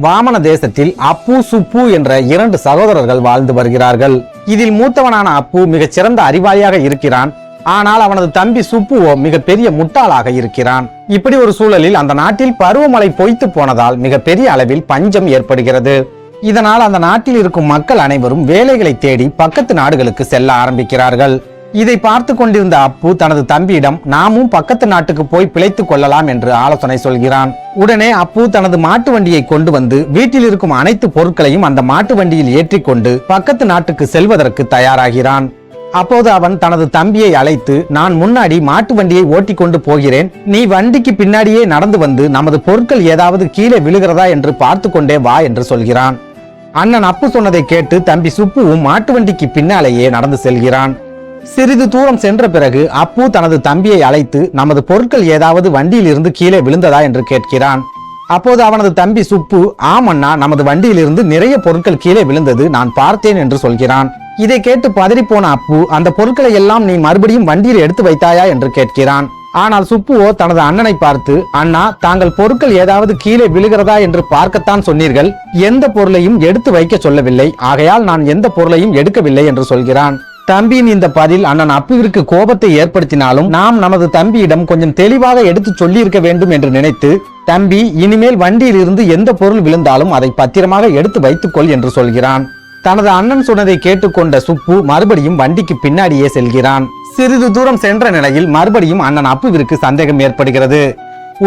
வாமன தேசத்தில் அப்பு சுப்பு என்ற 2 சகோதரர்கள் வாழ்ந்து வருகிறார்கள். இதில் மூத்தவனான அப்பு மிகச் சிறந்த அறிவாளியாக இருக்கிறான். ஆனால் அவனது தம்பி சுப்புவோ மிக பெரிய முட்டாளாக இருக்கிறான். இப்படி ஒரு சூழலில் அந்த நாட்டில் பருவமழை பொய்த்து போனதால் மிக பெரிய அளவில் பஞ்சம் ஏற்படுகிறது. இதனால் அந்த நாட்டில் இருக்கும் மக்கள் அனைவரும் வேலைகளை தேடி பக்கத்து நாடுகளுக்கு செல்ல ஆரம்பிக்கிறார்கள். இதை பார்த்து கொண்டிருந்த அப்பு தனது தம்பியிடம் நாமும் பக்கத்து நாட்டுக்கு போய் பிழைத்துக் கொள்ளலாம் என்று ஆலோசனை சொல்கிறான். உடனே அப்பு தனது மாட்டு வண்டியை கொண்டு வந்து வீட்டில் இருக்கும் அனைத்து பொருட்களையும் அந்த மாட்டு வண்டியில் ஏற்றிக்கொண்டு பக்கத்து நாட்டுக்கு செல்வதற்கு தயாராகிறான். அப்போது அவன் தனது தம்பியை அழைத்து, நான் முன்னாடி மாட்டு வண்டியை ஓட்டி கொண்டு போகிறேன், நீ வண்டிக்கு பின்னாடியே நடந்து வந்து நமது பொருட்கள் ஏதாவது கீழே விழுகிறதா என்று பார்த்து கொண்டே வா என்று சொல்கிறான். அண்ணன் அப்பு சொன்னதை கேட்டு தம்பி சுப்புவும் மாட்டு வண்டிக்கு பின்னாலேயே நடந்து செல்கிறான். சிறிது தூரம் சென்ற பிறகு அப்பு தனது தம்பியை அழைத்து நமது பொருட்கள் ஏதாவது வண்டியில் இருந்து கீழே விழுந்ததா என்று கேட்கிறான். அப்போது அவனது தம்பி சுப்பு, ஆமண்ணா, நமது வண்டியிலிருந்து நிறைய பொருட்கள் கீழே விழுந்தது, நான் பார்த்தேன் என்று சொல்கிறான். இதை கேட்டு பதறிப்போன அப்பு, அந்த பொருட்களை எல்லாம் நீ மறுபடியும் வண்டியில் எடுத்து வைத்தாயா என்று கேட்கிறான். ஆனால் சுப்புவோ தனது அண்ணனை பார்த்து, அண்ணா, தாங்கள் பொருட்கள் ஏதாவது கீழே விழுகிறதா என்று பார்க்கத்தான் சொன்னீர்கள், எந்த பொருளையும் எடுத்து வைக்க சொல்லவில்லை, ஆகையால் நான் எந்த பொருளையும் எடுக்கவில்லை என்று சொல்கிறான். தம்பியின் இந்த பதில் அண்ணன் அப்புவிற்கு கோபத்தை ஏற்படுத்தினாலும் நாம் நமது தம்பியிடம் கொஞ்சம் தெளிவாக எடுத்து சொல்லி இருக்க வேண்டும் என்று நினைத்து, தம்பி, இனிமேல் வண்டியில் இருந்து எந்த பொருள் விழுந்தாலும் அதை பத்திரமாக எடுத்து வைத்துக்கொள் என்று சொல்கிறான். தனது அண்ணன் சொன்னதை கேட்டுக்கொண்ட சுப்பு மறுபடியும் வண்டிக்கு பின்னாடியே செல்கிறான். சிறிது தூரம் சென்ற நிலையில் மறுபடியும் அண்ணன் அப்புவிற்கு சந்தேகம் ஏற்படுகிறது.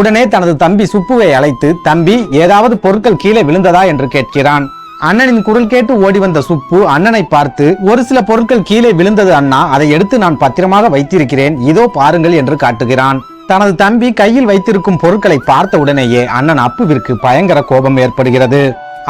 உடனே தனது தம்பி சுப்புவை அழைத்து, தம்பி, ஏதாவது பொருட்கள் கீழே விழுந்ததா என்று கேட்கிறான். அண்ணனின் குரல் கேட்டு ஓடி வந்த சுப்பு அண்ணனை பார்த்து, ஒரு சில பொருட்கள் கீழே விழுந்தது அண்ணா, அதை எடுத்து நான் பத்திரமாக வைத்திருக்கிறேன், இதோ பாருங்கள் என்று காட்டுகிறான். தனது தம்பி கையில் வைத்திருக்கும் பொருட்களை பார்த்த உடனேயே அண்ணன் அப்புவிற்கு பயங்கர கோபம் ஏற்படுகிறது.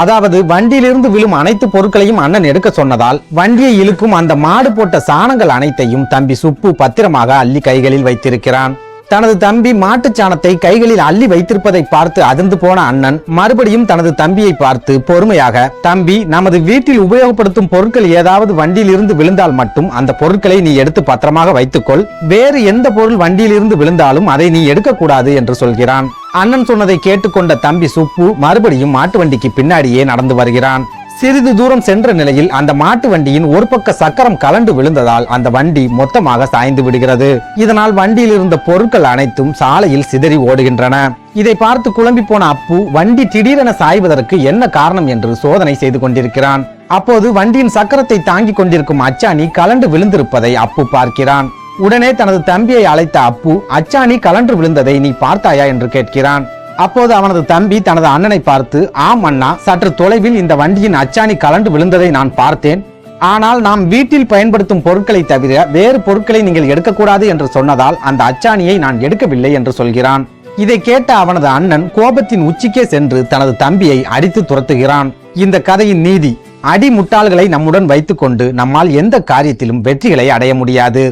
அதாவது வண்டியிலிருந்து விழும் அனைத்து பொருட்களையும் அண்ணன் எடுக்க சொன்னதால் வண்டியை இழுக்கும் அந்த மாடு போட்ட சாணங்கள் அனைத்தையும் தம்பி சுப்பு பத்திரமாக அள்ளி கைகளில் வைத்திருக்கிறான். தனது தம்பி மாட்டுச் சாணத்தை கைகளில் அள்ளி வைத்திருப்பதை பார்த்து அதிர்ந்து போன அண்ணன் மறுபடியும் தனது தம்பியை பார்த்து பொறுமையாக, தம்பி, நமது வீட்டில் உபயோகப்படுத்தும் பொருட்கள் ஏதாவது வண்டியில் இருந்து விழுந்தால் மட்டும் அந்த பொருட்களை நீ எடுத்து பத்திரமாக வைத்துக்கொள், வேறு எந்த பொருள் வண்டியில் இருந்து விழுந்தாலும் அதை நீ எடுக்கக்கூடாது என்று சொல்கிறான். அண்ணன் சொன்னதை கேட்டுக்கொண்ட தம்பி சுப்பு மறுபடியும் மாட்டு வண்டிக்கு பின்னாடியே நடந்து வருகிறான். சிறிது தூரம் சென்ற நிலையில் அந்த மாட்டு வண்டியின் ஒரு பக்க சக்கரம் கலண்டு விழுந்ததால் அந்த வண்டி மொத்தமாக சாய்ந்து விடுகிறது. இதனால் வண்டியில் இருந்த பொருட்கள் அனைத்தும் சாலையில் சிதறி ஓடுகின்றன. இதை பார்த்து குழம்பி போன அப்பு வண்டி திடீரென சாய்வதற்கு என்ன காரணம் என்று சோதனை செய்து கொண்டிருக்கிறான். அப்போது வண்டியின் சக்கரத்தை தாங்கிக் கொண்டிருக்கும் அச்சாணி கலண்டு விழுந்திருப்பதை அப்பு பார்க்கிறான். உடனே தனது தம்பியை அழைத்த அப்பு, அச்சாணி கலன்று விழுந்ததை நீ பார்த்தாயா என்று கேட்கிறான். அப்போது அவனது தம்பி தனது அண்ணனை பார்த்து, ஆம் அண்ணா, சற்று தொலைவில் இந்த வண்டியின் அச்சாணி கலண்டு விழுந்ததை நான் பார்த்தேன், ஆனால் நாம் வீட்டில் பயன்படுத்தும் பொருட்களை தவிர வேறு பொருட்களை நீங்கள் எடுக்கக்கூடாது என்று சொன்னதால் அந்த அச்சாணியை நான் எடுக்கவில்லை என்று சொல்கிறான். இதை கேட்ட அவனது அண்ணன் கோபத்தின் உச்சிக்கே சென்று தனது தம்பியை அடித்து துரத்துகிறான். இந்த கதையின் நீதி, அடி முட்டாள்களை நம்முடன் வைத்துக் கொண்டு நம்மால் எந்த காரியத்திலும் வெற்றிகளை அடைய முடியாது.